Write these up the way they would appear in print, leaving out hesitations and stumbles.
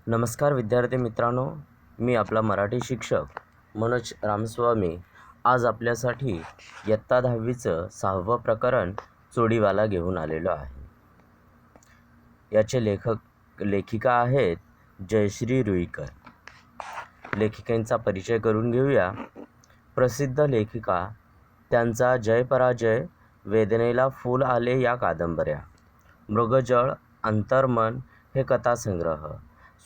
नमस्कार विद्यार्थी मित्रांनो, मी आपला मराठी शिक्षक मनोज रामस्वामी आज आपल्यासाठी इयत्ता 10वीचं 6वं प्रकरण चोडीवाला घेऊन आलेलो आहे. याचे लेखिका आहेत जयश्री रुईकर. लेखिकांचा परिचय करून घेऊया. प्रसिद्ध लेखिका, त्यांचा जय पराजय, वेदनेला फूल आले या कादंबऱ्या, मृगजळ, अंतर्मन हे कथासंग्रह,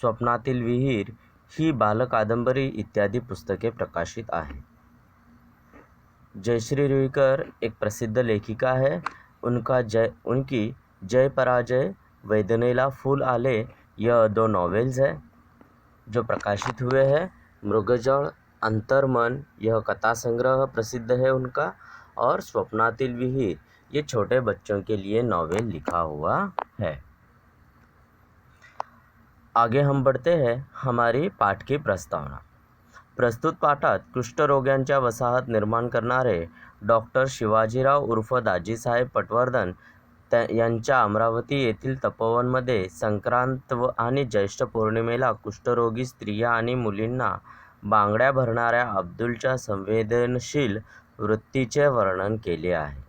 स्वप्नातील विहीर ही बालकादंबरी इत्यादी पुस्तके प्रकाशित आहेत. जयश्री रुईकर एक प्रसिद्ध लेखिका है. उनकी जय पराजय, वेदनेला फूल आले यह 2 नॉवेल्स हैं जो प्रकाशित हुए हैं. मृगजळ, अंतर्मन यह कथा संग्रह प्रसिद्ध है उनका, और स्वप्नातील विहीर ये छोटे बच्चों के लिए नॉवेल लिखा हुआ है. आगे हम बढ़ते हैं हमारी पाठ की प्रस्तावना. प्रस्तुत पाठात कुष्ठरोग्यांच्या वसाहत निर्माण करणारे डॉक्टर शिवाजीराव उर्फ दाजीसाहेब पटवर्धन यांच्या अमरावती येथील तपोवनमध्ये संक्रांत आणि ज्येष्ठ पौर्णिमेला कुष्ठरोगी स्त्रिया आणि मुलींना बांगड्या भरणाऱ्या अब्दुलच्या संवेदनशील वृत्तीचे वर्णन केले आहे.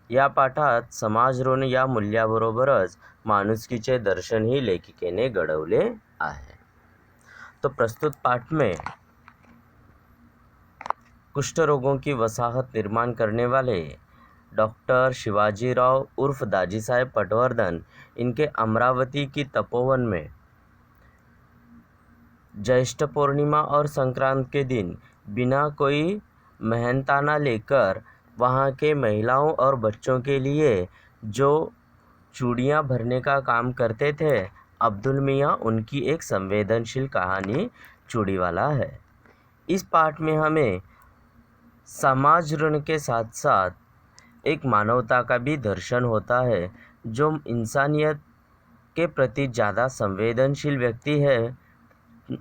या पाठात समाज ऋण या मूल्याबरोबरच माणुसकीचे दर्शनही लेखिकेने घडवले आहे. तो प्रस्तुत पाठ में कुष्ठ रोगों की वसाहत निर्माण करने वाले डॉक्टर शिवाजीराव उर्फ दाजीसाहेब पटवर्धन इनके अमरावती की तपोवन में ज्येष्ठ पूर्णिमा और संक्रांत के दिन बिना कोई मेहनताना लेकर वहाँ के महिलाओं और बच्चों के लिए जो चूड़ियाँ भरने का काम करते थे, अब्दुल मियाँ उनकी एक संवेदनशील कहानी चूड़ीवाला है. इस पाठ में हमें समाज ऋण के साथ साथ एक मानवता का भी दर्शन होता है. जो इंसानियत के प्रति ज़्यादा संवेदनशील व्यक्ति है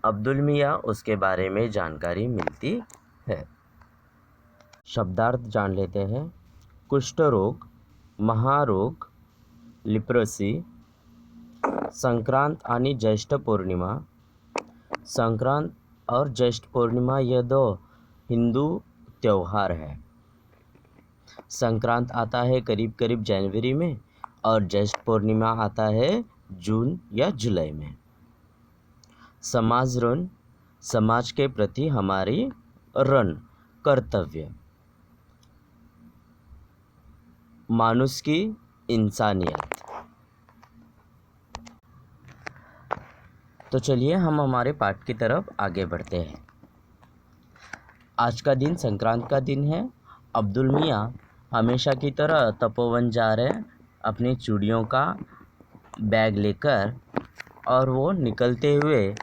अब्दुल मियाँ, उसके बारे में जानकारी मिलती है. शब्दार्थ जान लेते हैं. कुष्ठ रोग, महारोग, लिप्रोसी, संक्रांत आणि ज्येष्ठ पूर्णिमा. संक्रांत और ज्येष्ठ पूर्णिमा ये 2 हिंदू त्यौहार है. संक्रांत आता है करीब करीब जनवरी में और ज्येष्ठ पूर्णिमा आता है जून या जुलाई में. समाज ऋण, समाज के प्रति हमारी ऋण, कर्तव्य. मानुषकी, इंसानियत. तो चलिए हम हमारे पाठ की तरफ आगे बढ़ते हैं. आज का दिन संक्रांत का दिन है. अब्दुल मियाँ हमेशा की तरह तपोवन जा रहे हैं अपनी चूड़ियों का बैग लेकर, और वो निकलते हुए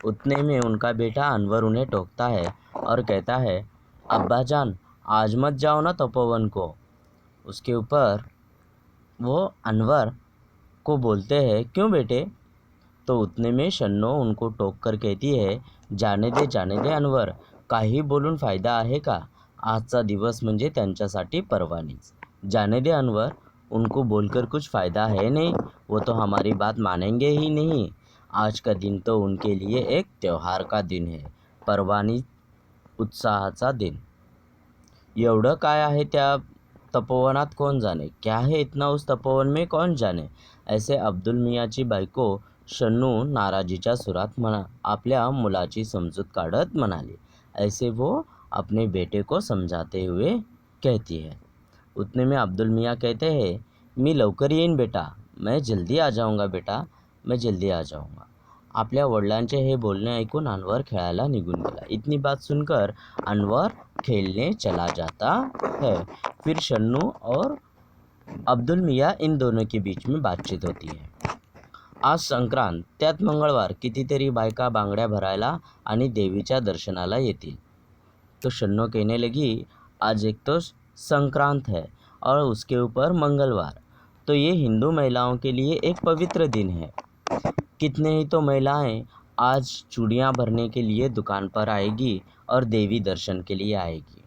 उतने में उनका बेटा अनवर उन्हें टोकता है और कहता है, अब्बा जान आज मत जाओ ना तपोवन को. उसके ऊपर वो अनवर को बोलते हैं, क्यों बेटे? तो उतने में शन्नो उनको टोक कर कहती है, जाने दे अनवर, काही बोलून फायदा आहे का? आजचा दिवस म्हणजे त्यांच्यासाठी परवानीच. जाने दे अनवर, उनको बोलकर कुछ फ़ायदा है नहीं, वो तो हमारी बात मानेंगे ही नहीं. आज का दिन तो उनके लिए एक त्यौहार का दिन है, परवानी उत्साहाचा दिन. एवढं काय आहे त्या तपोवनात कोण जाणे, क्या है इतना उस तपोवन में कौन जाने. ऐसे अब्दुल मियाँची बायको शन्नू नाराजीच्या सुरात आपल्या मुलाची समजूत काढत म्हणाली. ऐसे वो अपने बेटे को समझाते हुए कहती है. उतने में अब्दुल मियाँ कहते हैं, मी लवकर येईन बेटा, मैं जल्दी आ जाऊँगा बेटा, मैं जल्दी आ जाऊँगा. आपल्या वडिलांचे हे बोलणे ऐकून अनवर खेळायला निघून गेला. इतनी बात सुनकर अनवर खेलने चला जाता है. फिर शन्नू और अब्दुल मियाँ इन दोनों के बीच में बातचीत होती है. आज संक्रांत, त्यात मंगळवार, कितीतरी बायका बांगड्या भरायला आणि देवीच्या दर्शनाला येतील. तो शन्नो कहने लगी, आज एक तो संक्रांत है और उसके ऊपर मंगलवार, तो ये हिंदू महिलाओं के लिए एक पवित्र दिन है. कितने ही तो महिलाएं आज चूड़ियाँ भरने के लिए दुकान पर आएगी और देवी दर्शन के लिए आएगी,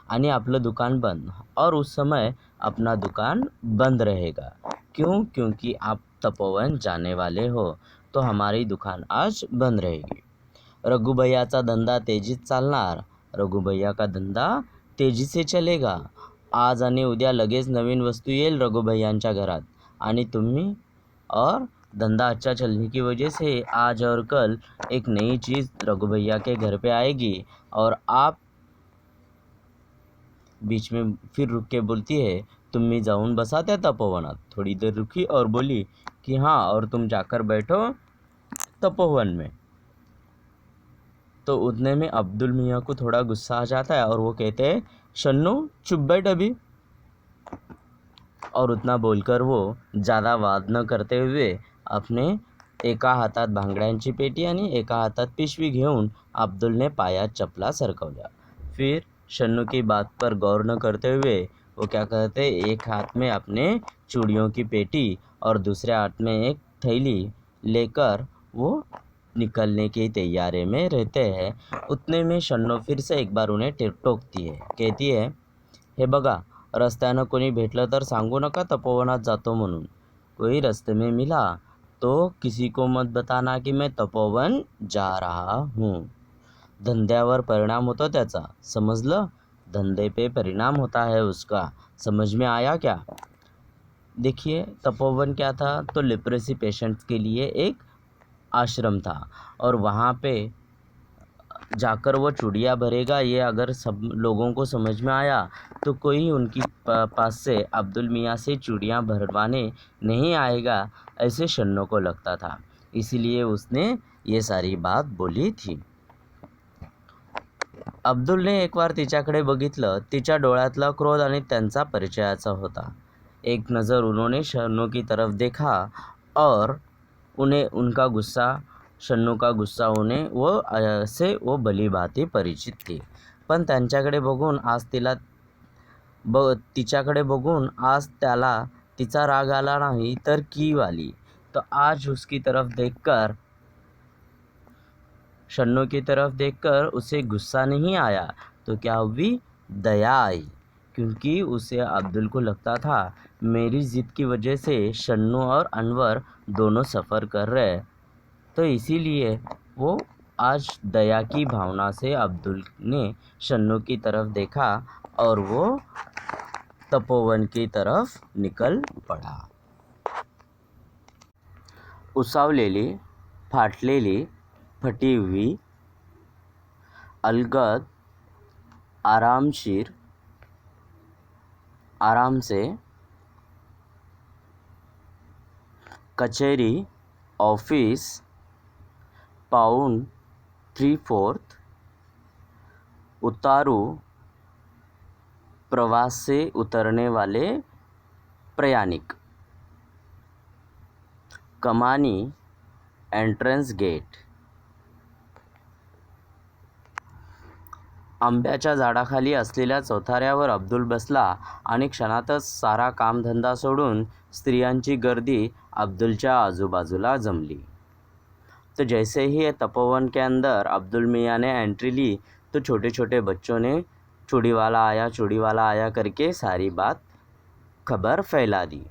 आणि आपलं दुकान बंद, और उस समय अपना दुकान बंद रहेगा. क्यों? क्योंकि आप तपोवन जाने वाले हो, तो हमारी दुकान आज बंद रहेगी. रघु भैयाचा धंदा तेजीत चालणार. रघु भैया का धंदा तेजीसे चलेगा. आज आणि उद्या लगेच नवीन वस्तू येईल रघु भैयांच्या घरात आणि तुम्ही और धंधा अच्छा चलने की वजह से आज और कल एक नई चीज़ रघु भैया के घर पे आएगी. और आप बीच में फिर रुक के बोलती है, तुम्ही जाऊन बसा त्या तपोवनात. थोड़ी देर रुकी और बोली कि हाँ, और तुम जाकर बैठो तपोवन में. तो उतने में अब्दुल मियाँ को थोड़ा गुस्सा आ जाता है और वो कहते हैं, शन्नू चुप बैठ अभी. और उतना बोलकर वो ज़्यादा वाद न करते हुए अपने एका हातात भांगड्यांची पेटी आणि एका हातात पिशवी घेऊन अब्दुलने पायात चपला सरकवल्या. फिर शन्नू की बात पर गौर न करते हुए वो क्या करते, एक हाथ में अपने चूड़ियों की पेटी और दूसरे हाथ में एक थैली लेकर वो निकलने की तैयारी में रहते हैं. उतने में शन्नू फिर से एक बार उन्हें टोकती है. कहती है, हे बघा, रस्त्यानं कोणी भेटलं तर सांगू नका तपोवनात जातो म्हणून. कोई रस्ते में मिला तो किसी को मत बताना कि मैं तपोवन जा रहा हूँ. धंद्यावर परिणाम होतो त्याचा, समजलं. धंधे पे परिणाम होता है उसका. समझ में आया क्या? देखिए, तपोवन क्या था, तो लिप्रेसी पेशेंट्स के लिए एक आश्रम था और वहाँ पे जाकर वो चूड़ियाँ भरेगा. ये अगर सब लोगों को समझ में आया तो कोई उनकी पास से अब्दुल मियाँ से चूड़ियाँ भरवाने नहीं आएगा, ऐसे शन्नू को लगता था. इसीलिए उसने ये सारी बात बोली थी. अब्दुलने एक बार तिच्याकडे बघितलं. तिच्या डोळ्यातला क्रोध आणि त्यांचा परिचयाचा होता. एक नज़र उन्होंने शन्नू की तरफ देखा और उन्हें उनका गुस्सा, शन्नू का गुस्सा उन्हें वो भली भांति परिचित थी. पण त्यांच्याकडे बघून तिच्याकडे बघून आज त्याला तिचा राग आला नाही तर कीव आली. तो आज उसकी तरफ देखकर, शन्नू की तरफ देखकर उसे गुस्सा नहीं आया तो क्या हुई, दया आई. क्योंकि उसे अब्दुल को लगता था मेरी ज़िद की वजह से शन्नू और अनवर दोनों सफ़र कर रहे, तो इसीलिए वो आज दया की भावना से अब्दुल ने शन्नू की तरफ देखा और वो तपोवन की तरफ निकल पड़ा. उसावलेली, फाटलेली, फटी हुई, अलगद, आराम से, कचेरी, ऑफिस, पाउन 3/4, उतारू, प्रवास से उतरने वाले प्रयाणिक, कमानी, एंट्रन्स गेट. आंब्याच्या झाडाखाली असलेल्या चौथाऱ्यावर अब्दुल बसला आणि क्षणातच सारा कामधंदा सोडून स्त्रियांची गर्दी अब्दुलच्या आजूबाजूला जमली. तो जैसे ही तपोवन के अंदर अब्दुल मियाँ ने एंट्री ली तो छोटे छोटे बच्चों ने चूड़ी वाला आया करके सारी बात खबर फैला दी.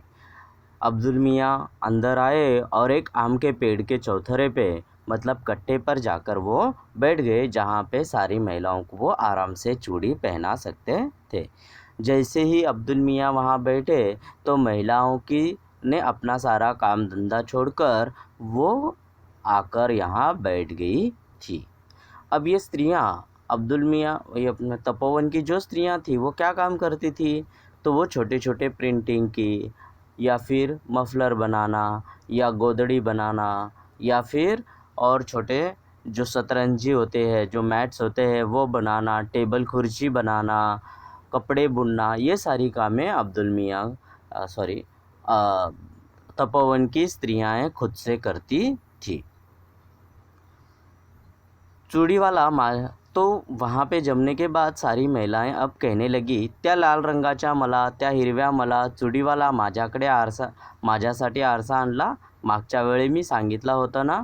अब्दुल मियाँ अंदर आए और एक आम के पेड़ के चौथरे पे, मतलब कट्टे पर जाकर वो बैठ गए जहाँ पे सारी महिलाओं को वो आराम से चूड़ी पहना सकते थे. जैसे ही अब्दुल मियाँ वहाँ बैठे तो महिलाओं की ने अपना सारा काम धंधा छोड़कर वो आकर यहाँ बैठ गई थी. अब ये स्त्रियाँ, अब्दुल मियाँ, ये अपने तपोवन की जो स्त्रियाँ थी वो क्या काम करती थी, तो वो छोटे छोटे प्रिंटिंग की या फिर मफलर बनाना या गोदड़ी बनाना या फिर और छोटे जो शतरंजी होते हैं, जो मैट्स होते हैं वो बनाना, टेबल कुर्सी बनाना, कपड़े बुनना, ये सारी कामें अब्दुल मियाँ तपोवन की स्त्रियाँ खुद से करती थी. चूड़ी वाला तो वहाँ पे जमने के बाद सारी महिलाएं अब कहने लगी, त्या लाल रंगाच्या मला, त्या हिरव्या मला, चुडीवाला माझ्यासाठी आरसा आणला, मागच्या वेळी मी सांगितला होता ना.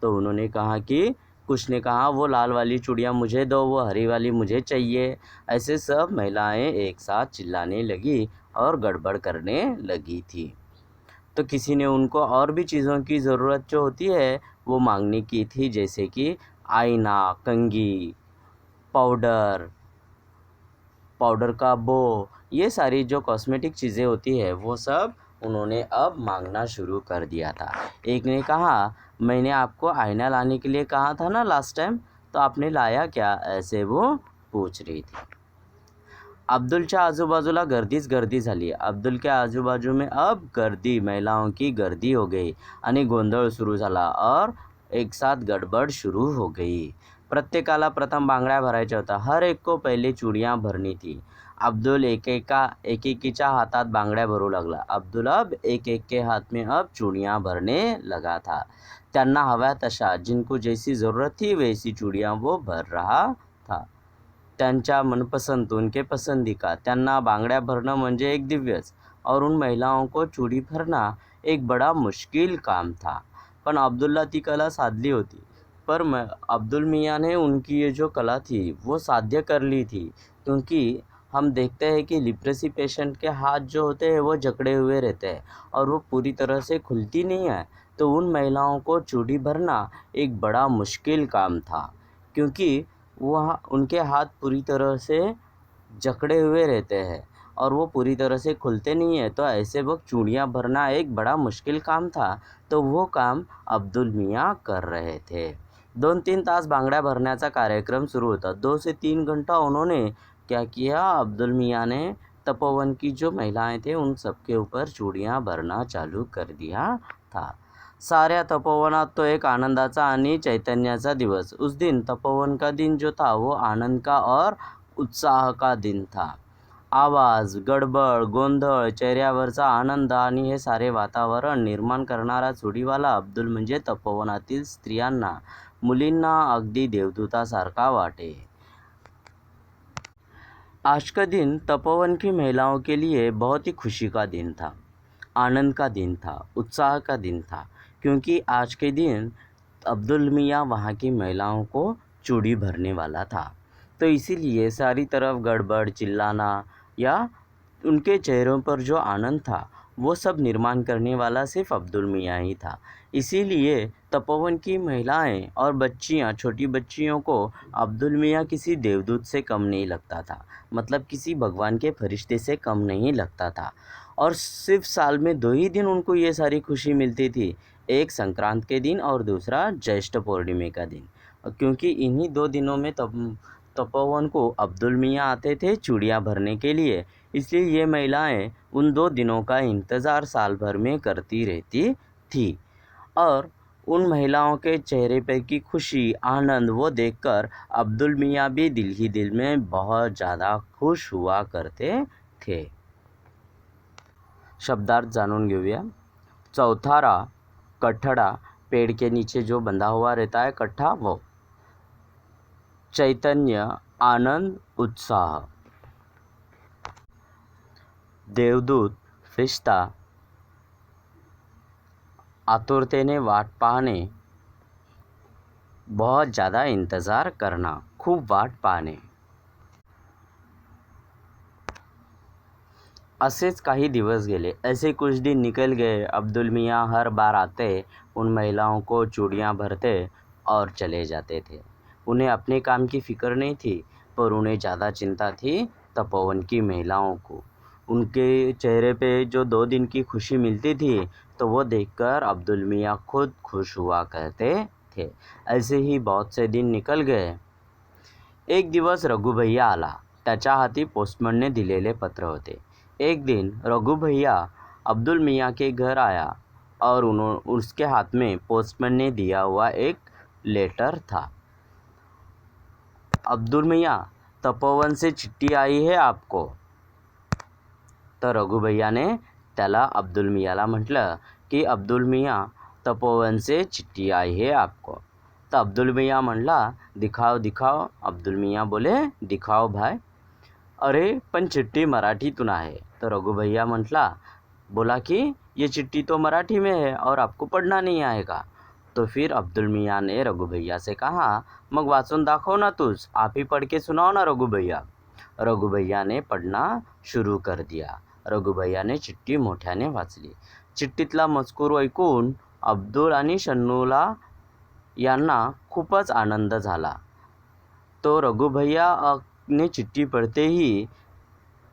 तो उन्होंने कहा कि कुछ ने कहा वो लाल वाली चूड़ियाँ मुझे दो, वो हरी वाली मुझे चाहिए. ऐसे सब महिलाएं एक साथ चिल्लाने लगी और गड़बड़ करने लगी थी. तो किसी ने उनको और भी चीज़ों की ज़रूरत जो होती है वो मांगने की थी, जैसे कि आईना, कंघी, पाउडर, पाउडर का बो, ये सारी जो कॉस्मेटिक चीज़ें होती है वो सब उन्होंने अब मांगना शुरू कर दिया था। एक ने कहा, मैंने आपको आईना लाने के लिए कहा था ना लास्ट टाइम, तो आपने लाया क्या, ऐसे वो पूछ रही थी। अब्दुलच्या आजूबाजूला गर्दीच गर्दी झाली. अब्दुलच्या आजूबाजू में अब गर्दी, महिलाओं की गर्दी हो गई आणि गोंधळ सुरू झाला और एक साथ गडबड शुरू हो गई. प्रत्येकाला प्रथम बांगड्या भरायच्या होत्या. हर एक को पहले चूड़ियाँ भरनी थी. अब्दुल एकेकीच्या हातात बांगड्या भरू लागला. अब्दुल अब एक के हाथ में अब चूड़ियाँ भरने लगा था. त्यांना हव्या तशा, जिनको जैसी ज़रूरत थी वैसी चूड़ियाँ वो भर रहा था. त्यांच्या मनपसंद, उनके पसंदी का. त्यांना बांगड्या भरणं म्हणजे एक दिव्यच, और उन महिलाओं को चूड़ी भरना एक बड़ा मुश्किल काम था. पण अब्दुल्ला ती कला साधली होती. पर अब्दुल मियाँ ने उनकी ये जो कला थी वो साध्य कर ली थी, क्योंकि हम देखते हैं कि लिप्रेसी पेशेंट के हाथ जो होते हैं वो जकड़े हुए रहते हैं और वो पूरी तरह से खुलती नहीं है. तो उन महिलाओं को चूड़ी भरना एक बड़ा मुश्किल काम था, क्योंकि वह उनके हाथ पूरी तरह से जकड़े हुए रहते हैं और वो पूरी तरह से खुलते नहीं हैं. तो ऐसे वक्त चूड़ियाँ भरना एक बड़ा मुश्किल काम था. तो वो काम अब्दुल मियाँ कर रहे थे. 2-3 तास बांगड्या भरण्याचा कार्यक्रम शुरू होता. 2 से 3 घंटा उन्होंने क्या किया, अब्दुल मियाँ ने तपोवन की जो महिलाएं थे उन सबके ऊपर चूड़ियाँ भरना चालू कर दिया था. साऱ्या तपोवनात तो एक आनंदाचा आणि चैतन्याचा दिवस. उस दिन तपोवन का दिन जो था वो आनंद का और उत्साह का दिन था. आवाज, गडबड, गोंधळ, चेहऱ्यावरचा आनंद आणि हे सारे वातावरण निर्माण करणारा चुडीवाला अब्दुल म्हणजे तपोवनातील स्त्रियांना, मुलींना अगदी देवदूतासारखा वाटे. आज का दिन तपोवन की महिलाओं के लिए बहुत ही खुशी का दिन था, आनंद का दिन था, उत्साह का दिन था, क्योंकि आज के दिन अब्दुल मियाँ वहाँ की महिलाओं को चूड़ी भरने वाला था. तो इसीलिए सारी तरफ गड़बड़, चिल्लाना या उनके चेहरों पर जो आनंद था वो सब निर्माण करने वाला सिर्फ अब्दुल मियाँ ही था. इसीलिए तपोवन की महिलाएं और बच्चियां, छोटी बच्चियों को अब्दुल मियाँ किसी देवदूत से कम नहीं लगता था, मतलब किसी भगवान के फरिश्ते से कम नहीं लगता था. और सिर्फ साल में 2 ही दिन उनको ये सारी खुशी मिलती थी, एक संक्रांत के दिन और दूसरा ज्येष्ठ पूर्णिमे का दिन, क्योंकि इन्हीं 2 दिनों में तपोवन को अब्दुल मियाँ आते थे चूड़ियाँ भरने के लिए. इसलिए ये महिलाएं उन 2 दिनों का इंतज़ार साल भर में करती रहती थी. और उन महिलाओं के चेहरे पर की खुशी, आनंद वो देखकर अब्दुल मियाँ भी दिल ही दिल में बहुत ज़्यादा खुश हुआ करते थे. शब्दार्थ जाणून घेऊया. चौथारा, कठड़ा, पेड़ के नीचे जो बंधा हुआ रहता है कट्ठा, वो. चैतन्य, आनंद, उत्साह. देवदूत, फरिश्ता, आतुरतेने वाट पाहणे, बहुत ज़्यादा इंतज़ार करना, खूब वाट पाहणे. ऐसेच काही दिवस गेले. ऐसे कुछ दिन निकल गए. अब्दुल मियाँ हर बार आते, उन महिलाओं को चूड़ियाँ भरते और चले जाते थे. उन्हें अपने काम की फ़िक्र नहीं थी, पर उन्हें ज़्यादा चिंता थी तपोवन की महिलाओं को. उनके चेहरे पे जो 2 दिन की खुशी मिलती थी, तो वो देखकर अब्दुल मियाँ खुद खुश हुआ करते थे. ऐसे ही बहुत से दिन निकल गए. एक दिवस रघु भैया आला. त्याच्या हाती पोस्टमनने दिलेले पत्र होते. एक दिन रघु भैया अब्दुल मियाँ के घर आया और उसके हाथ में पोस्टमैन ने दिया हुआ एक लेटर था. अब्दुल मियाँ, तपोवन से चिट्ठी आई है आपको. तर रघु भैया ने त्याला अब्दुल मियाँला म्हटलं की अब्दुल मियाँ, तपोवन से चिट्ठी आई है आपको. तर अब्दुल मियाँ म्हणला, दिखाओ दिखाओ. अब्दुल मियाँ बोले, दिखाओ भाई. अरे पण चिट्ठी मराठीतून आहे. तो रघु भैया बोला कि ये चिट्ठी तो मराठी में है और आपको पढ़ना नहीं आएगा. तो फिर अब्दुल मियाँ ने रघु भैया से कहा, मग वाचून दाखव ना तूच, आप ही पढ़ के सुनाओ ना रघु भैया. रघु भैया ने पढ़ना शुरू कर दिया. रघु भैया ने चिट्ठी मोठ्याने वाचली. चिठ्ठीतला मजकूर ऐकून अब्दुल आणि शन्नूला यांना खूपच आनंद झाला। तो रघुभैया ने चिट्ठी पढ़ते ही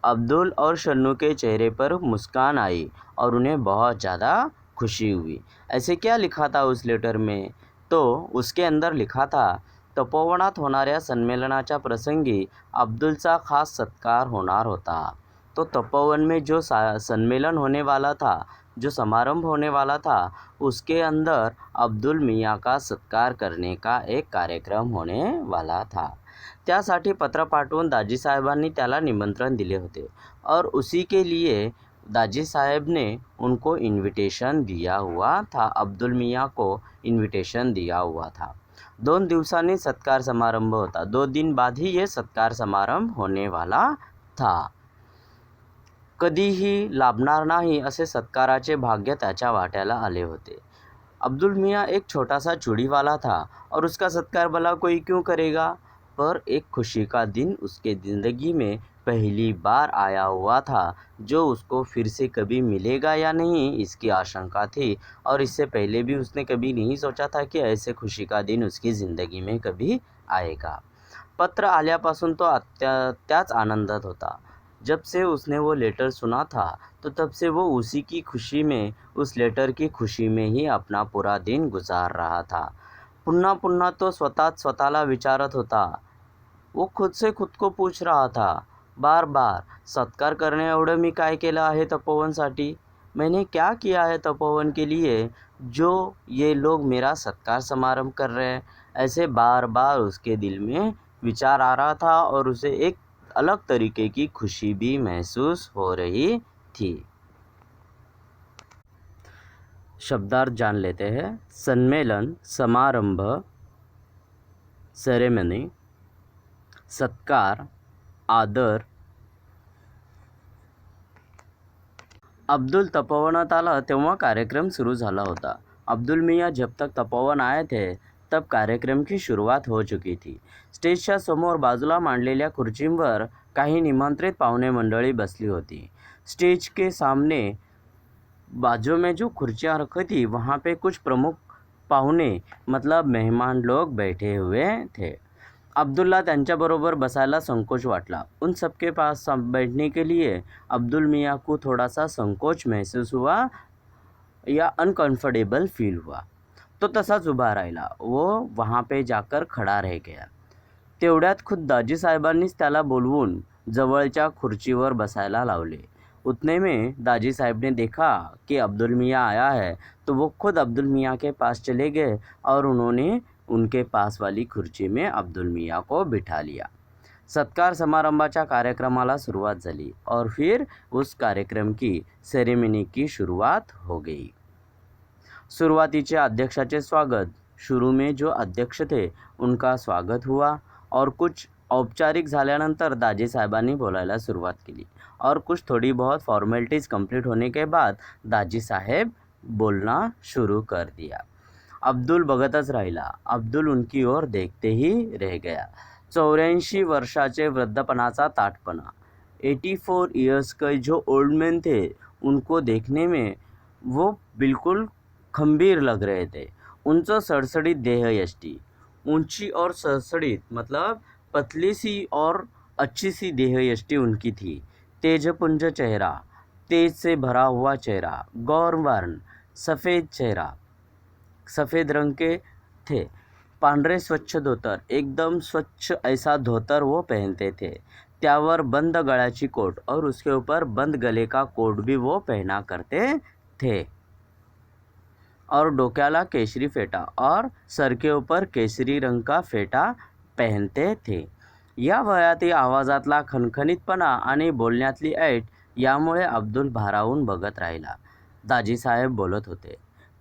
अब्दुल और शन्नू के चेहरे पर मुस्कान आई और उन्हें बहुत ज़्यादा खुशी हुई। ऐसे क्या लिखा था उस लेटर में? तो उसके अंदर लिखा था, तपोवनात होणाऱ्या संमेलनाच्या प्रसंगी अब्दुलचा खास सत्कार होणार होता। तो तपोवन में जो सम्मेलन होने वाला था, जो समारंभ होने वाला था, उसके अंदर अब्दुल मियाँ का सत्कार करने का एक कार्यक्रम होने वाला था। त्यासाठी पत्र पाठवून दाजी साहेबांनी त्याला निमंत्रण दिले होते और उसी के लिए दाजी साहेब ने उनको इन्विटेशन दिया हुआ था, अब्दुल मियाँ को इन्विटेशन दिया हुआ था। 2 दिवसांनी सत्कार समारंभ होता। 2 दिन बाद ही ये सत्कार समारंभ होने वाला था। कधीही लाभणार नाही असे सत्काराचे भाग्य त्याच्या वाट्याला आले होते। अब्दुल मियाँ एक छोटा सा चूड़ीवाला था और उसका सत्कार भला कोई क्यों करेगा? पर एक खुशी का दिन उसके ज़िंदगी में पहली बार आया हुआ था, जो उसको फिर से कभी मिलेगा या नहीं इसकी आशंका थी और इससे पहले भी उसने कभी नहीं सोचा था कि ऐसे खुशी का दिन उसकी ज़िंदगी में कभी आएगा। पत्र आल्यापासून तो त्याच आनंदात होता। जब से उसने वो लेटर सुना था, तो तब से वो उसी की खुशी में, उस लेटर की खुशी में ही अपना पूरा दिन गुजार रहा था। पुन्हा पुन्हा तो स्वतःला विचारत होता। वो खुद से खुद को पूछ रहा था, बार बार, सत्कार करने एवढं मी काय केलं आहे तपोवनसाठी? मैंने क्या किया है तपोवन के लिए जो ये लोग मेरा सत्कार समारंभ कर रहे हैं? ऐसे बार बार उसके दिल में विचार आ रहा था और उसे एक अलग तरीके की खुशी भी महसूस हो रही थी। शब्दार्थ जान लेते हैं। सम्मेलन, समारंभ, सेरेमनी, सत्कार, आदर। अब्दुल तपोवनात आला तेव्हा कार्यक्रम शुरू झाला होता। अब्दुल मियाँ जब तक तपोवन आए थे तब कार्यक्रम की शुरुआत हो चुकी थी। स्टेजच्या समोर बाजूला मांडलेल्या खुर्चींवर काही निमंत्रित पाहुणे मंडळी बसली होती। स्टेज के सामने बाजू में जो कुर्सियाँ रखी थी वहाँ पे कुछ प्रमुख पाहुणे मतलब मेहमान लोग बैठे हुए थे। अब्दुल्ला त्यांच्याबरोबर बसायला संकोच वाटला। उन सबके पास बैठने के लिए अब्दुल मियाँ को थोड़ा सा संकोच महसूस हुआ या अनकंफर्टेबल फील हुआ। तो तसाच उभा राहिला। वो वहाँ पे जाकर खड़ा रह गया। तेवढ्यात खुद दाजी साहेबांनीच त्याला बोलवून जवळच्या खुर्चीवर बसायला लावले। उतने में दाजी साहब ने देखा कि अब्दुल मियाँ आया है, तो वो खुद अब्दुल मियाँ के पास चले गए और उन्होंने उनके पास वाली खुर्ची में अब्दुल मियाँ को बिठा लिया। सत्कार समारंभाच्या कार्यक्रमाला सुरुवात झाली और फिर उस कार्यक्रम की सेरेमनी की शुरुआत हो गई। शुरुआतीचे अध्यक्षाचे स्वागत, शुरू में जो अध्यक्ष थे उनका स्वागत हुआ और कुछ औपचारिक झाल्यानंतर दाजी साहेबांनी बोलायला सुरुवात केली और कुछ थोड़ी बहुत फॉर्मेलिटीज़ कंप्लीट होने के बाद दाजी साहेब बोलना शुरू कर दिया। अब्दुल बघतच राहिला। अब्दुल उनकी ओर देखते ही रह गया। 84 वर्षाचे वृद्धपनाचा ताठपना, 84 ईयर्स के जो ओल्ड मैन थे उनको देखने में वो बिल्कुल खंबीर लग रहे थे। उनचं सड़सड़ित देह यष्टि, ऊंची और सड़सड़ित मतलब पतली सी और अच्छी सी देह यष्टि उनकी थी। तेजपुंज चेहरा, तेज से भरा हुआ चेहरा, गौर वर्ण, सफ़ेद चेहरा, सफ़ेद रंग के थे। पांढरे स्वच्छ धोतर, एकदम स्वच्छ ऐसा धोतर वो पहनते थे। त्यावर बंद गळ्याची कोट और उसके ऊपर बंद गले का कोट भी वो पहना करते थे और डोक्याला केसरी फेटा और सर के ऊपर केसरी रंग का फेटा पहनते थे। या वयातही आवाजातला खणखणीतपणा आणि बोलण्यातली ऐट यामुळे अब्दुल भारावून बघत राहिला। दाजी साहेब बोलत होते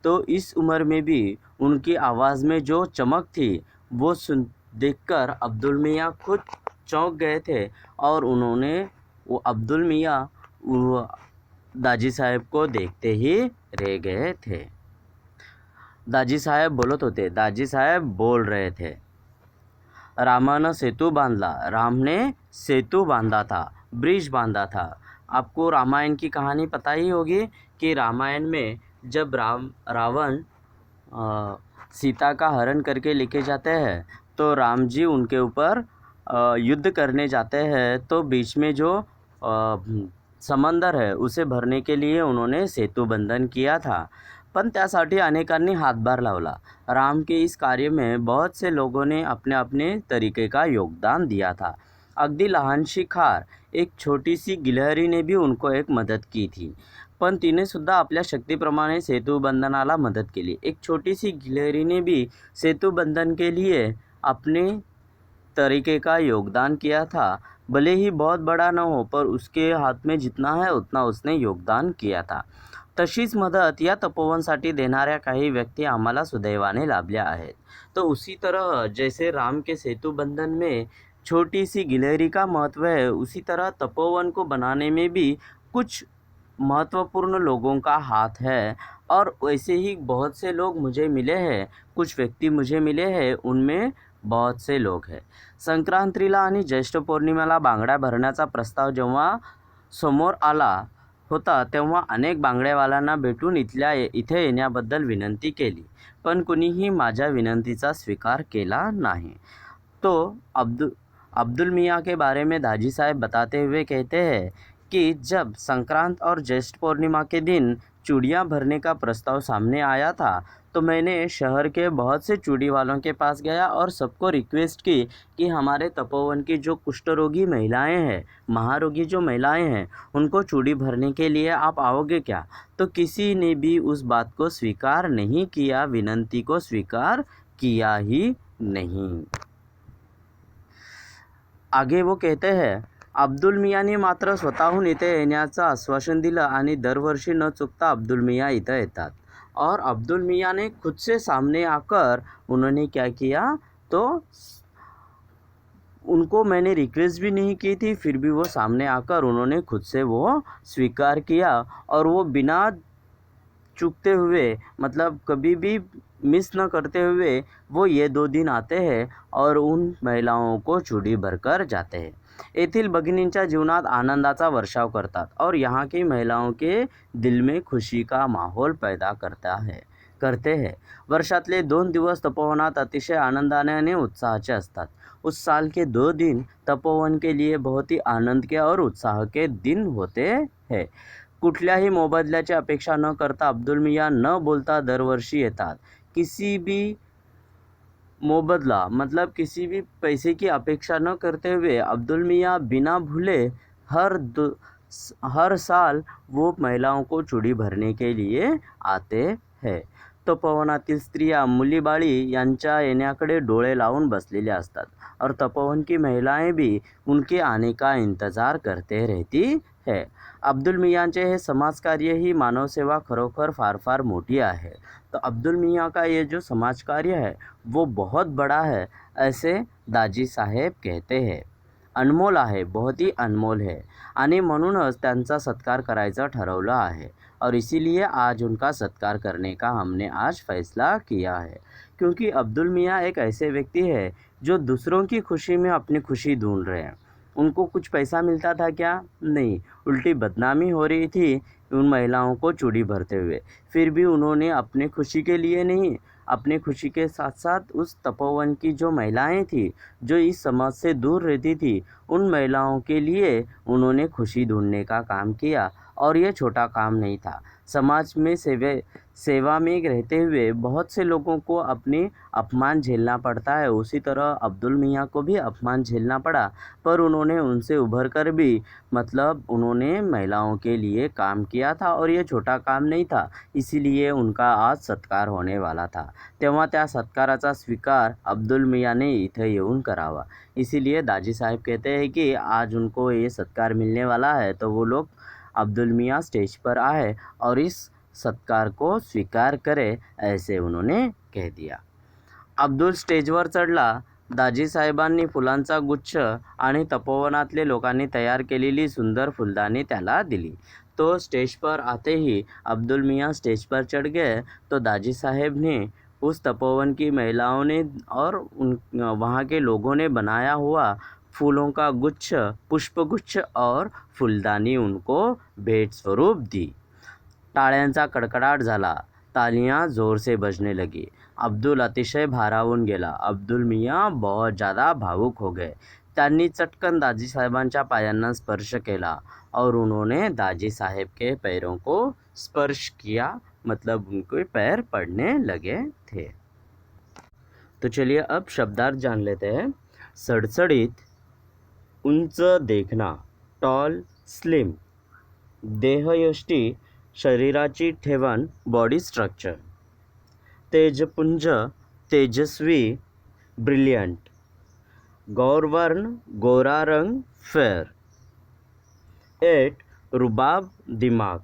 तो इस उम्र में भी उनकी आवाज़ में जो चमक थी वो देखकर अब्दुल मियाँ खुद चौंक गए थे और उन्होंने वो अब्दुल मियाँ दाजी साहेब को देखते ही रह गए थे। दाजी साहेब बोलत होते, दाजी साहेब बोल रहे थे, रामानं सेतू बांधला, राम ने सेतू बांधा था, ब्रिज बांधा था, आपको रामायण की कहानी पता ही होगी कि रामायण में जब रावण सीता का हरण करके लेके जाते हैं तो राम जी उनके ऊपर युद्ध करने जाते हैं, तो बीच में जो समंदर है उसे भरने के लिए उन्होंने सेतु बंधन किया था, पण त्यासाठी अनेकांनी हातभार लावला। राम के इस कार्य में बहुत से लोगों ने अपने अपने तरीके का योगदान दिया था। अगदी लहानशी खार एक छोटीशी गिलहरी ने भी उनको एक मदत की थी, पण तिने सुद्धा आपल्या शक्तीप्रमाणे सेतुबंधनाला मदत केली। एक छोटी-सी गिलहरी ने भी सेतुबंधन के लिए अपने तरीके का योगदान किया था। भले ही बहुत बड़ा न हो, पर उसके हाथ में जितना है उतना उसने योगदान किया था। तशीच मदत या तपोवनसाठी देणाऱ्या काही व्यक्ती आम्हाला सुदैवाने लाभल्या आहेत। तो उसी तरह जैसे राम के सेतुबंधन में छोटी सी गिलहरी का महत्व है, उसी तरह तपोवन को बनाने में भी कुछ महत्वपूर्ण लोगों का हाथ है। और वैसे ही बहुत से लोग मुझे मिले हैं, कुछ व्यक्ती मुझे मिले हैं, उनमें बहुत से लोग हैं। संक्रांतीला आणि ज्येष्ठ पौर्णिमेला बांगड्या भरण्याचा प्रस्ताव जेव्हा समोर आला होता, तेव्हा अनेक बांगड्यावाल्यांना भेटून इथे येण्याबद्दल विनंती केली, पण कुणीही माझ्या विनंतीचा स्वीकार केला नहीं। तो अब्दुल मियाँ के बारे में दाजी साहब बताते हुए कहते हैं कि जब संक्रांत और ज्येष्ठ पूर्णिमा के दिन चूड़ियाँ भरने का प्रस्ताव सामने आया था, तो मैंने शहर के बहुत से चूड़ी वालों के पास गया और सबको रिक्वेस्ट की कि हमारे तपोवन की जो कुष्ठ रोगी महिलाएं हैं, महारोगी जो महिलाएं हैं, उनको चूड़ी भरने के लिए आप आओगे क्या? तो किसी ने भी उस बात को स्वीकार नहीं किया, विनंती को स्वीकार किया ही नहीं। आगे वो कहते हैं, अब्दुल मियाँने मात्र स्वतःहून इथे येण्याचं आश्वासन दिलं आणि दरवर्षी न चुकता अब्दुल मियाँ इधर येतात। और अब्दुल मियाँ ने खुद से सामने आकर उन्होंने क्या किया, तो उनको मैंने रिक्वेस्ट भी नहीं की थी, फिर भी वो सामने आकर उन्होंने खुद से वो स्वीकार किया। और वो बिना चूकते हुए, मतलब कभी भी मिस न करते हुए, वो ये 2 दिन आते हैं और उन महिलाओं को चूड़ी भरकर जाते हैं। येथील भगिनींच्या जीवनात आनंदाचा वर्षाव करतात और यहाँ की महिलाओं के दिल में खुशी का माहौल पैदा करते हैं। वर्षातले 2 दिवस तपोवनात अतिशय आनंदाने आणि उत्साहाचे असतात। उस साल के 2 दिन तपोवन के लिए बहुत ही आनंद के और उत्साह के दिन होते हैं। कुठल्याही मोबदल्याची अपेक्षा न करता अब्दुल मियाँ न बोलता दरवर्षी येतात। किसी भी मोबदला, मतलब किसी भी पैसे की अपेक्षा न करते हुए अब्दुल मियाँ बिना भूले हर साल वो महिलाओं को चूड़ी भरने के लिए आते हैं। तपोवनातील स्त्रिया मुलीबाळी यांच्या येण्याकडे डोळे लावून बसलेल्या असतात और तपोवन की महिलाएं भी उनके आने का इंतज़ार करते रहती है। अब्दुल मियांचे हे समाजकार्य ही मानवसेवा खरोखर फार फार मोठी आहे। तो अब्दुल मियाँ का ये जो समाज कार्य है वो बहुत बड़ा है, ऐसे दाजी साहेब कहते हैं। अनमोल आहे, बहुत ही अनमोल है आणि म्हणूनच त्यांचा सत्कार करायचं ठरवलं आहे और इसीलिए आज उनका सत्कार करने का हमने आज फैसला किया है। क्योंकि अब्दुल मियाँ एक ऐसे व्यक्ति है जो दूसरों की खुशी में अपनी खुशी ढूंढ रहे हैं। उनको कुछ पैसा मिलता था क्या? नहीं, उल्टी बदनामी हो रही थी उन महिलाओं को चूड़ी भरते हुए। फिर भी उन्होंने अपने खुशी के लिए नहीं, अपने खुशी के साथ साथ उस तपोवन की जो महिलाएं थी, जो इस समाज से दूर रहती थी, उन महिलाओं के लिए उन्होंने खुशी ढूंढने का काम किया। और ये छोटा काम नहीं था। समाज में सेवा में रहते हुए बहुत से लोगों को अपने अपमान झेलना पड़ता है, उसी तरह अब्दुल मियाँ को भी अपमान झेलना पड़ा, पर उन्होंने उनसे उभर कर भी, मतलब उन्होंने महिलाओं के लिए काम किया था और ये छोटा काम नहीं था, इसीलिए उनका आज सत्कार होने वाला था। तेव्हा त्या सत्काराचा स्वीकार अब्दुल मियाँ ने इथे येऊन करावा। इसीलिए दाजी साहब कहते हैं कि आज उनको ये सत्कार मिलने वाला है, तो वो लोग अब्दुल मियाँ स्टेज पर आए और इस सत्कार को स्वीकार करे, ऐसे उन्होंने कह दिया। अब्दुल स्टेजवर चढला। दाजी साहेबांनी फुलांचा गुच्छ आणि तपोवनातले लोकांनी तयार केलेली सुंदर फुलदाणी त्याला दिली। तो स्टेज पर आते ही अब्दुल मियाँ स्टेज पर चढ़ गए, तो दाजी साहेब ने उस तपोवन की महिलाओं ने और वहाँ के लोगों ने बनाया हुआ फूलों का गुच्छ, पुष्पगुच्छ और फूलदानी उनको भेंट स्वरूप दी। टाळ्यांचा कडकडाट झाला, तालियां जोर से बजने लगी। अब्दुल अतिशय भारावून गेला। अब्दुल मियाँ बहुत ज़्यादा भावुक हो गए। त्यांनी चटकन दाजी साहेबांच्या पायांना स्पर्श केला और उन्होंने दाजी साहेब के पैरों को स्पर्श किया, मतलब उनके पैर पड़ने लगे थे। तो चलिए अब शब्दार्थ जान लेते हैं। सड़सड़ित, उंच देखना, टॉल, स्लिम, देहयष्टी, शरीराची ठेवण, बॉडी स्ट्रक्चर। तेजपुंज, तेजस्वी, ब्रिलियंट। गौरवर्ण, गोरा रंग, फेयर। एट, रुबाब, दिमाग।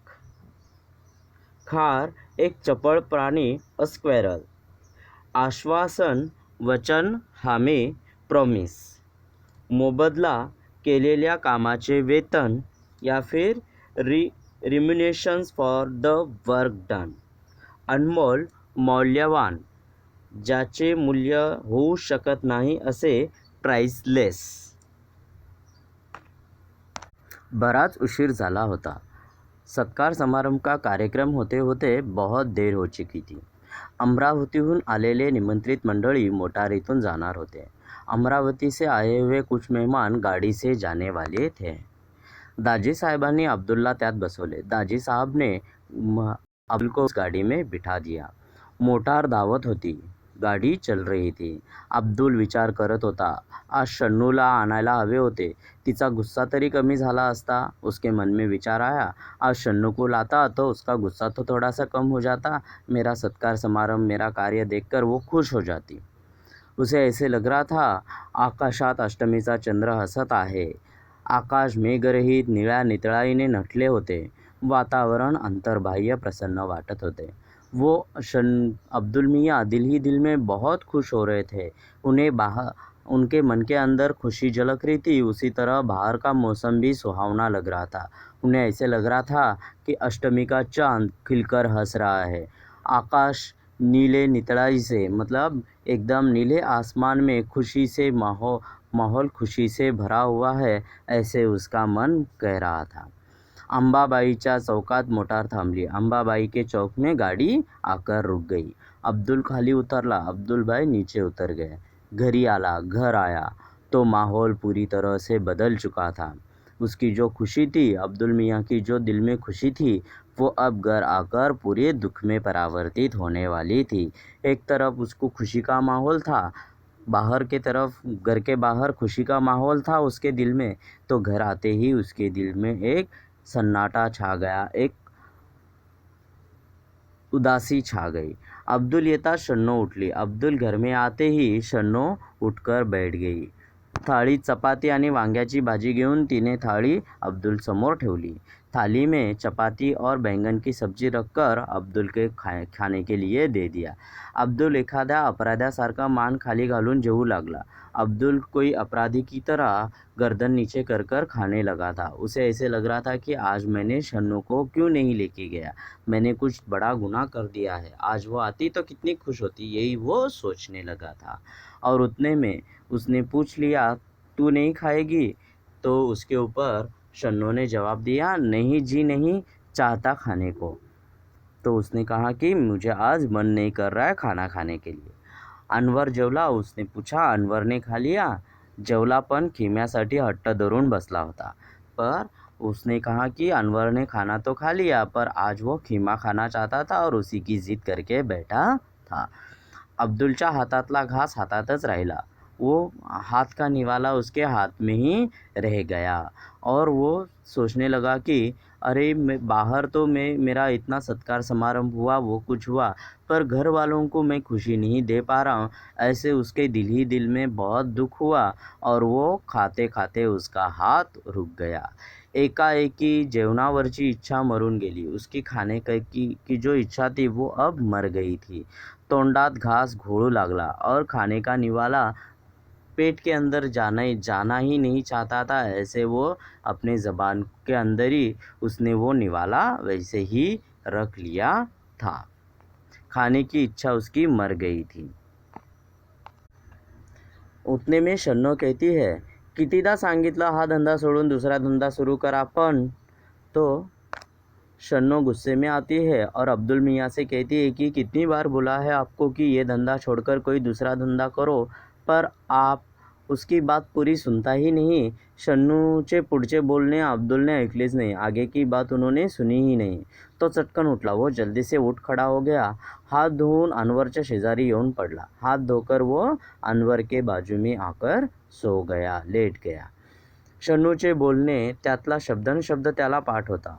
खार, एक चपळ प्राणी, अ स्क्वेरल। आश्वासन, वचन, हामी, प्रॉमिस। मोबदला, केलेल्या कामाचे वेतन या फिर रिम्युनेशन्स फॉर द वर्क डन। अनमोल, मौल्यवान, ज्याचे मूल्य होऊ शकत नाही असे प्राइसलेस। बराच उशीर झाला होता। सत्कार समारंभ का कार्यक्रम होते होते बहुत देर हो चुकी थी। अमरावतीहून आलेले निमंत्रित मंडळी मोटारीतून जाणार होते। अमरावती से आए हुए कुछ मेहमान गाड़ी से जाने वाले थे। दाजी साहेबांनी अब्दुलला त्यात बसवले। दाजी साहब ने अब्दुल को उस गाड़ी में बिठा दिया। मोटार धावत होती, गाडी चल रही थी। अब्दुल विचार करत होता, आज शन्नूला आणायला हवे होते, तिचा गुस्सा तरी कमी झाला असता। उसके मन में विचार आया, आज शन्नू को लाता तो उसका गुस्सा तो थोड़ा सा कम हो जाता, मेरा सत्कार समारंभ, मेरा कार्य देखकर वो खुश हो जाती। उसे ऐसे लग रहा था, आकाशात अष्टमीचा चंद्र हसत आहे। आकाश मेघरहित निळ्या नितळाईने नटले होते। वातावरण अंतर्बाह्य प्रसन्न वाटत होते। वो अब्दुल मियाँ दिल ही दिल में बहुत खुश हो रहे थे। उनके मन के अंदर खुशी झलक रही थी, उसी तरह बाहर का मौसम भी सुहावना लग रहा था। उन्हें ऐसे लग रहा था कि अष्टमी का चांद खिलकर हंस रहा है। आकाश नीले नितड़ाई से, मतलब एकदम नीले आसमान में खुशी से माहौल खुशी से भरा हुआ है, ऐसे उसका मन कह रहा था। अंबाबाईच्या चौकात मोटार थांबली। अंबाबाई के चौक में गाड़ी आकर रुक गई। अब्दुल खाली उतरला, अब्दुल भाई नीचे उतर गए। घर आया तो माहौल पूरी तरह से बदल चुका था। उसकी जो खुशी थी, अब्दुल मियाँ की जो दिल में खुशी थी, वो अब घर आकर पूरे दुख में परावर्तित होने वाली थी। एक तरफ उसको खुशी का माहौल था, बाहर के तरफ घर के बाहर खुशी का माहौल था उसके दिल में, तो घर आते ही उसके दिल में एक सन्नाटा छा गया, एक उदासी छा गई। अब्दुल येता शन्नो उठली। अब्दुल घर में आते ही शन्नो उठकर बैठ गई। थाळीत चपाती आणि वांग्याची भाजी घेऊन तिने थाळी अब्दुल समोर ठेवली। थाली में चपाती और बैंगन की सब्जी रखकर अब्दुल के खाने के लिए दे दिया। अब्दुल एखाद्या अपराध्यासारखा मान खाली घालून जेवू लागला। अब्दुल कोई अपराधी की तरह गर्दन नीचे कर कर खाने लगा था। उसे ऐसे लग रहा था कि आज मैंने शन्नू को क्यों नहीं लेके गया, मैंने कुछ बड़ा गुनाह कर दिया है। आज वो आती तो कितनी खुश होती, यही वो सोचने लगा था। और उतने में उसने पूछ लिया, तू नहीं खाएगी? तो उसके ऊपर शन्नू ने जवाब दिया, नहीं जी नहीं चाहता खाने को। तो उसने कहा कि मुझे आज मन नहीं कर रहा है खाना खाने के लिए। अनवर जेवला? उसने पूछा। अनवर ने खा लिया? जेवला पण खिम्यासाठी हट्ट धरून बसला होता। पर उसने कहा कि अनवर ने खाना तो खा लिया, पर आज वो खीमा खाना चाहता था और उसी की जिद करके बैठा था। अब्दुलच्या हातातला घास हातातच राहिला। वो हाथ का निवाला उसके हाथ में ही रह गया और वो सोचने लगा कि अरे बाहर तो मेरा इतना सत्कार समारंभ हुआ, वो कुछ हुआ, पर घर वालों को मैं खुशी नहीं दे पा रहा हूँ। ऐसे उसके दिल ही दिल में बहुत दुख हुआ और वो खाते खाते उसका हात रुक गया। एकाएकी जेवणावरची इच्छा मरून गेली। उसकी खाने की जो इच्छा थी वो अब मर गई थी। तोंडात घास घोळू लागला और खाने का निवाला पेट के अंदर जाना ही नहीं चाहता था। ऐसे वो अपने ज़बान के अंदर ही उसने वो निवाला वैसे ही रख लिया था। खाने की इच्छा उसकी मर गई थी। उतने में शन्नो कहती है कितीदा सांगितलं हा धंदा सोडून दूसरा धंधा शुरू करा, पण तो शन्नो गुस्से में आती है और अब्दुल मियाँ से कहती है कि कितनी बार बोला है आपको कि ये धंधा छोड़कर कोई दूसरा धंधा करो, पर आप उसकी बात पूरी सुनता ही नहीं। शन्नूचे पुढचे बोलणे अब्दुलने ऐकलेच नाही, आगे की बात उन्होंने सुनी ही नहीं। तो चटकन उठला, वो जल्दी से उठ खड़ा हो गया, हाथ धुवून अनवरच्या शेजारी येऊन पडला। हाथ धोकर वो अनवर के बाजू में आकर सो गया, लेट गया। शन्नूचे बोलणे त्यातला शब्दनशब्द त्याला पाठ होता।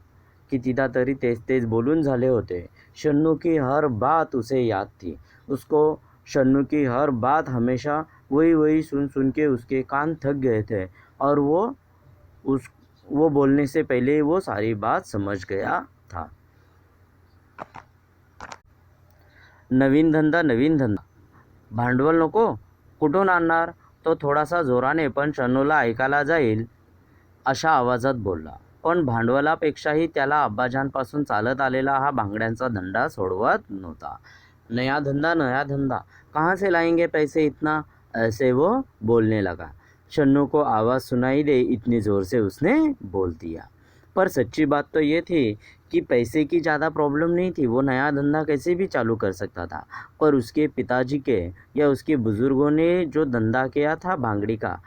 कितीदा तरी तेच तेच बोलून झाले होते। शन्नू की हर बात उसे याद थी। उसको शन्नू की हर बात हमेशा वही वही सुन सुन के उसके कान थक गए थे और वो बोलने से पहले वो सारी बात समझ गया था। नवीन धंदा, भांडवल नको, कुठून आणणार? तो थोडासा जोराने पण शन्नूला ऐकायला जाईल अशा आवाजात बोलला। पण भांडवलापेक्षाही त्याला अब्बाजानपासून चालत आलेला हा बांगड्यांचा धंदा सोडवत नव्हता। नया धंधा, कहाँ से लाएंगे पैसे इतना, ऐसे वो बोलने लगा। शन्नू को आवाज़ सुनाई दे इतनी ज़ोर से उसने बोल दिया। पर सच्ची बात तो ये थी कि पैसे की ज़्यादा प्रॉब्लम नहीं थी, वो नया धंधा कैसे भी चालू कर सकता था। पर उसके पिताजी के या उसके बुज़ुर्गों ने जो धंधा किया था बांगड़ी का,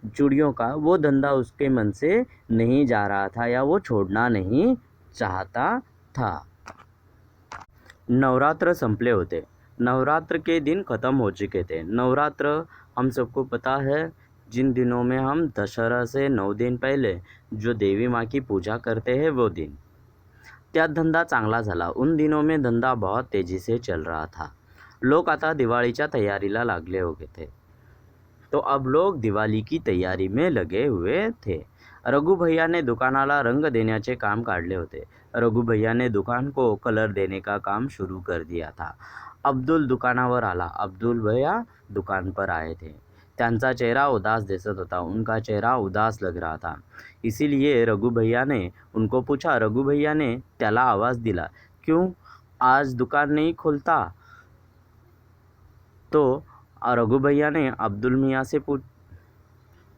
चूड़ियों का, वो धंधा उसके मन से नहीं जा रहा था या वो छोड़ना नहीं चाहता था। नवरात्र संपले होते। नवरात्र के दिन ख़त्म हो चुके थे। नवरात्र हम सबको पता है, जिन दिनों में हम दशहरा से 9 दिन पहले जो देवी माँ की पूजा करते हैं वो दिन। त्यात धंदा चांगला झाला। उन दिनों में धंधा बहुत तेज़ी से चल रहा था। लोग आता दिवाळीच्या तयारीला लागले हुए थे। तो अब लोग दिवाली की तैयारी में लगे हुए थे। रघु भैया ने दुकानाला रंग देण्याचे काम काढले होते। रघु भैया ने दुकान को कलर देने का काम शुरू कर दिया था। अब्दुल दुकानावर आला। अब्दुल भैया दुकान पर आए थे। त्यांचा चेहरा उदास दिसत होता। उनका चेहरा उदास लग रहा था। इसीलिए रघु भैया ने उनको पूछा। रघु भैया ने त्याला आवाज़ दिला, क्यों आज दुकान नहीं खोलता? तो रघु भैया ने अब्दुल मियाँ से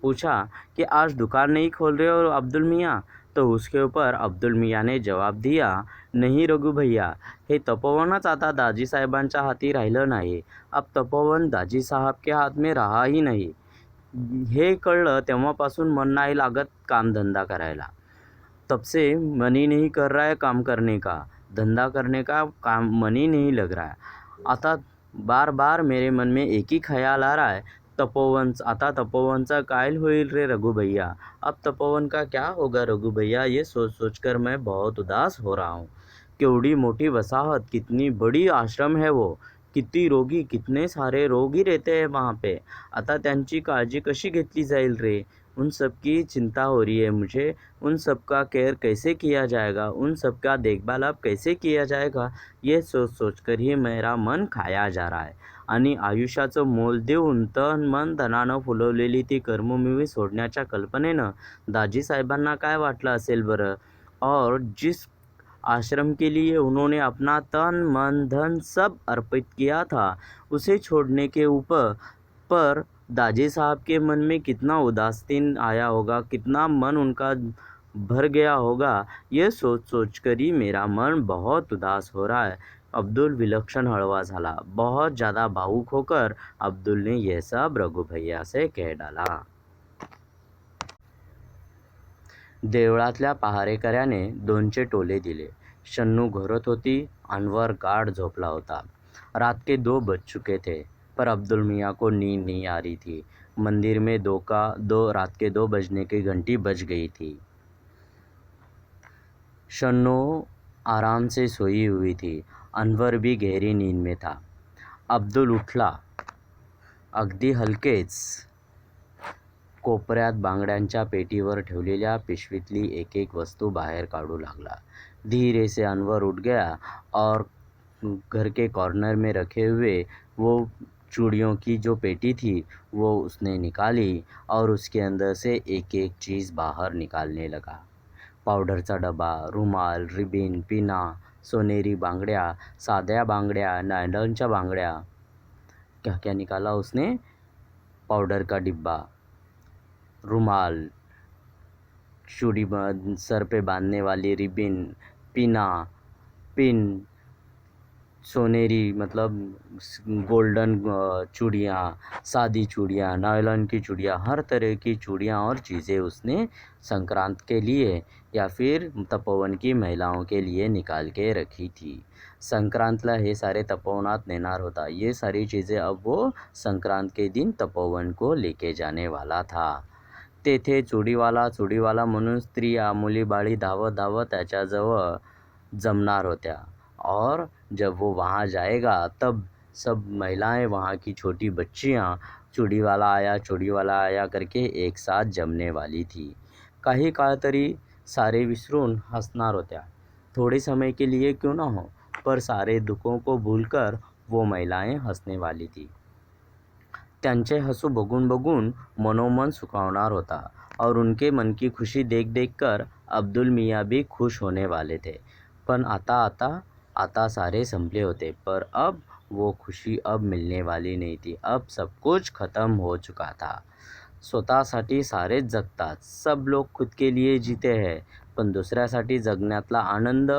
पूछा कि आज दुकान नहीं खोल रहे हो अब्दुल मियाँ? तो उसके ऊपर अब्दुल मियाँ ने जवाब दिया, नहीं रघु भैया, हे तपोवनच आता दाजी साहेबांच्या हाती राहिलं नाही। अब तपोवन दाजी साहब के हाथ में रहा ही नहीं। हे कळलं तेव्हापासून मन नाही लागत कामधंदा करायला। तब से मन ही नहीं कर रहा है काम करने का, धंधा करने का काम मन ही नहीं लग रहा है। आता बार बार मेरे मन में एक ही ख्याल आ रहा है, आता तपोवनचा काय होईल रे रघु भैया? अब तपोवन का क्या होगा रघु भैया? ये सोच सोच कर मैं बहुत उदास हो रहा हूँ। केवढी मोठी वसाहत, कितनी बड़ी आश्रम है वो, किती रोगी, कितने सारे रोगी रहते हैं वहाँ पे। आता त्यांची काळजी कशी घेतली जाईल रे? उन सब की चिंता हो रही है मुझे। उन सब का केयर कैसे किया जाएगा, उन सब का देखभाल अब कैसे किया जाएगा, ये सोच सोच कर ही मेरा मन खाया जा रहा है। आणि आयुष्याचं मोल देऊन तन मन धनानं फुलवलेली ती कर्मभूमी सोडण्याच्या कल्पनेनं दाजीसाहेबांना काय वाटलं असेल बरं? और जिस आश्रम के लिए उन्होंने अपना तन मन धन सब अर्पित किया था, उसे छोड़ने के ऊपर पर दाजी साहब के मन में कितना उदासीन आया होगा, कितना मन उनका भर गया होगा। ये सोच सोच कर ही मेरा मन बहुत उदास हो रहा है। अब्दुल विलक्षण हळवा झाला। बहुत ज़्यादा भावुक होकर अब्दुल ने यह सब रघु भैया से कह डाला। देवळातल्या पहारेकऱ्याने 2चे टोले दिले। शन्नू घोरत होती। अनवर गाढ झोपला होता। रात के 2 बज चुके थे, पर अब्दुल मियाँ को नींद नहीं आ रही थी। मंदिर में रात के 2 बजने की घंटी बज गई थी। शन्नू आराम से सोई हुई थी। अनवर भी गहरी नींद में था। अब्दुल उठला। अगदी हलकेच कोपऱ्यात बांगड्यांच्या पेटीवर ठेवलेल्या पिशवीतली एक एक वस्तू बाहेर काढू लागला। धीरे से अनवर उठ गया और घर के कॉर्नर में रखे हुए वो चूड़ियों की जो पेटी थी वो उसने निकाली और उसके अंदर से एक एक चीज़ बाहर निकालने लगा। पाउडरचा डबा, रुमाल, रिबीन, पिना, सोनेरी बांगड्या, साध्या बांगड्या, नायलॉनच्या बांगड्या, क्या क्या निकाला उसने? पाउडर का डिब्बा, रुमाल, चूड़ी सर पे बांधने वाली रिबिन, पिना, पिन, सोनेरी मतलब गोल्डन चूड़ियाँ, सादी चूड़ियाँ, नायलॉन की चूड़ियाँ, हर तरह की चूड़ियाँ और चीज़ें उसने संक्रांत के लिए या फिर तपोवन की महिलाओं के लिए निकाल के रखी थी. संक्रांतला हे सारे तपोवनात नेणार होता. ये सारी चीज़ें अब वो संक्रांत के दिन तपोवन को लेके जाने वाला था. तेथे चुडीवाला म्हणून स्त्रिया, मुली-बाळी धावत धावत त्याच्याजवळ जमणार होत्या. और जब वो वहाँ जाएगा तब सब महिलाएं, वहाँ की छोटी बच्चियाँ चुडीवाला आया करके एक साथ जमने वाली थी. काही काळ तरी सारे विसरून हसणार होत्या. थोड़े समय के लिए क्यों ना हो, पर सारे दुखों को भूलकर वो महिलाएं हंसने वाली थी. त्यांचे हसू बघून बघून मनोमन सुखावणार होता और उनके मन की खुशी देख देख कर अब्दुल मियाँ भी खुश होने वाले थे. पण आता सारे संभले होते. पर अब वो खुशी अब मिलने वाली नहीं थी. अब सब कुछ खत्म हो चुका था. स्वतःसाठी सारेच जगतात. सब लोग खुद के लिए जीते हैं. पण दुसऱ्यासाठी जगण्यातला आनंद,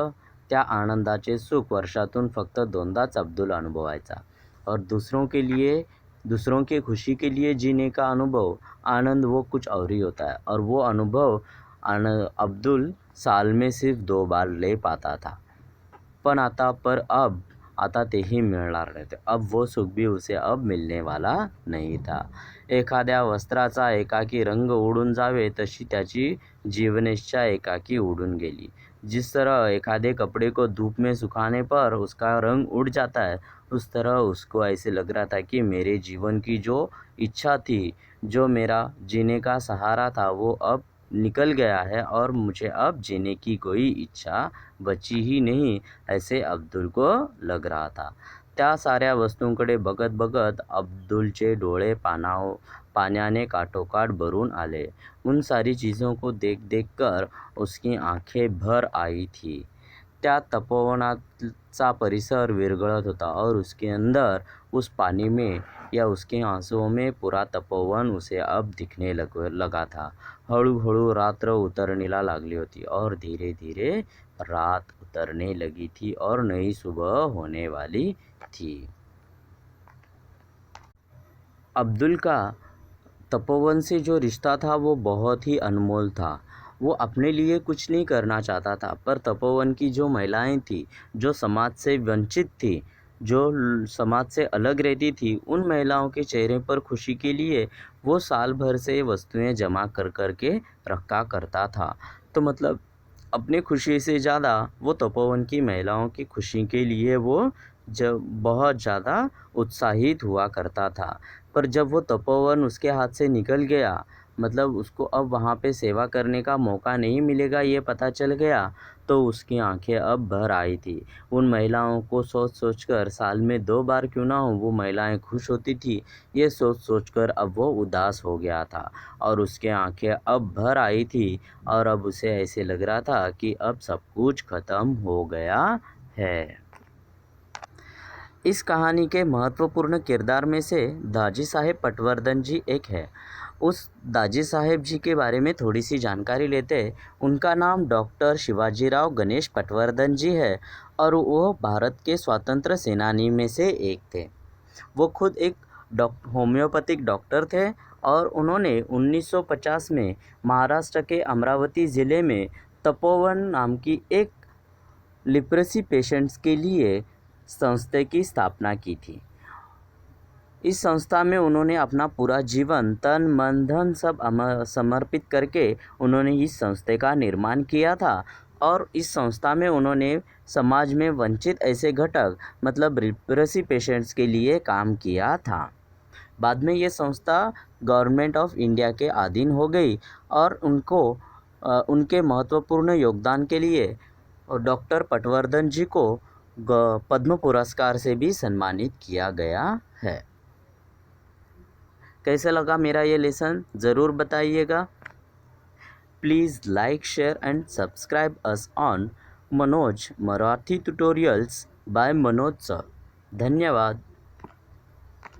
त्या आनंदाचे सुख वर्षातून फक्त दोनदाच अब्दुल अनुभवायचा. और दूसरों की खुशी के लिए जीने का अनुभव, आनंद वो कुछ और ही होता है. और वो अनुभव अब्दुल साल में सिर्फ 2 बार ले पाता था. पण आता तेही मिळणार नव्हते. अब वो सुख भी उसे अब मिलने वाला नहीं था. एखाद्या वस्त्राचा एकाकी रंग उडून जावे तशी त्याची जीवनेच्छा एकाकी उडून गेली. जिस तरह एखादे कपड़े को धूप में सुखाने पर उसका रंग उड़ जाता है, उस तरह उसको ऐसे लग रहा था कि मेरे जीवन की जो इच्छा थी, जो मेरा जीने का सहारा था, वो अब निकल गया है और मुझे अब जीने की कोई इच्छा बची ही नहीं, ऐसे अब्दुल को लग रहा था. त्या साऱ्या वस्तूंकडे बघत बघत अब्दुलचे डोळे पाण्याने काठोकाठ भरून आले. उन सारी चीज़ों को देख देख कर उसकी आंखें भर आई थी. त्या तपोवनाचा परिसर विरघळत होता और उसके अंदर, उस पानी में या उसके आंसुओं में पूरा तपोवन उसे अब दिखने लगा था. हळूहळू रात्र उतरणीला लागली होती और धीरे धीरे रात उतरने लगी थी और नई सुबह होने वाली थी. अब्दुल का तपोवन से जो रिश्ता था वो बहुत ही अनमोल था. वो अपने लिए कुछ नहीं करना चाहता था, पर तपोवन की जो महिलाएं थी, जो समाज से वंचित थी, जो समाज से अलग रहती थी, उन महिलाओं के चेहरे पर खुशी के लिए वो साल भर से वस्तुएं जमा कर कर के रखा करता था. तो मतलब अपने खुशी से ज़्यादा वो तपोवन की महिलाओं की खुशी के लिए वो जब बहुत ज़्यादा उत्साहित हुआ करता था. पर जब वो तपोवन उसके हाथ से निकल गया, मतलब उसको अब वहाँ पे सेवा करने का मौका नहीं मिलेगा ये पता चल गया, तो उसकी आंखें अब भर आई थी. उन महिलाओं को सोच सोच कर, साल में 2 बार क्यों ना हो वो महिलाएं खुश होती थी, ये सोच सोच कर अब वो उदास हो गया था और उसके आंखें अब भर आई थी और अब उसे ऐसे लग रहा था कि अब सब कुछ खत्म हो गया है. इस कहानी के महत्वपूर्ण किरदार में से दाजी साहेब पटवर्धन जी एक है. उस दाजी साहेब जी के बारे में थोड़ी सी जानकारी लेते हैं. उनका नाम डॉक्टर शिवाजीराव गणेश पटवर्धन जी है और वो भारत के स्वतंत्र सेनानी में से एक थे. वो खुद एक होम्योपैथिक डॉक्टर थे और उन्होंने 1950 में महाराष्ट्र के अमरावती ज़िले में तपोवन नाम की एक लिप्रेसी पेशेंट्स के लिए संस्था की स्थापना की थी. इस संस्था में उन्होंने अपना पूरा जीवन, तन मन धन सब समर्पित करके उन्होंने इस संस्था का निर्माण किया था. और इस संस्था में उन्होंने समाज में वंचित ऐसे घटक, मतलब लिप्रेसी पेशेंट्स के लिए काम किया था. बाद में ये संस्था गवर्नमेंट ऑफ इंडिया के अधीन हो गई और उनके महत्वपूर्ण योगदान के लिए डॉक्टर पटवर्धन जी को पद्म पुरस्कार से भी सम्मानित किया गया है. कैसा लगा मेरा ये लेसन ज़रूर बताइएगा. Please like, share and subscribe us on Manoj Marathi tutorials by Manoj sir. धन्यवाद.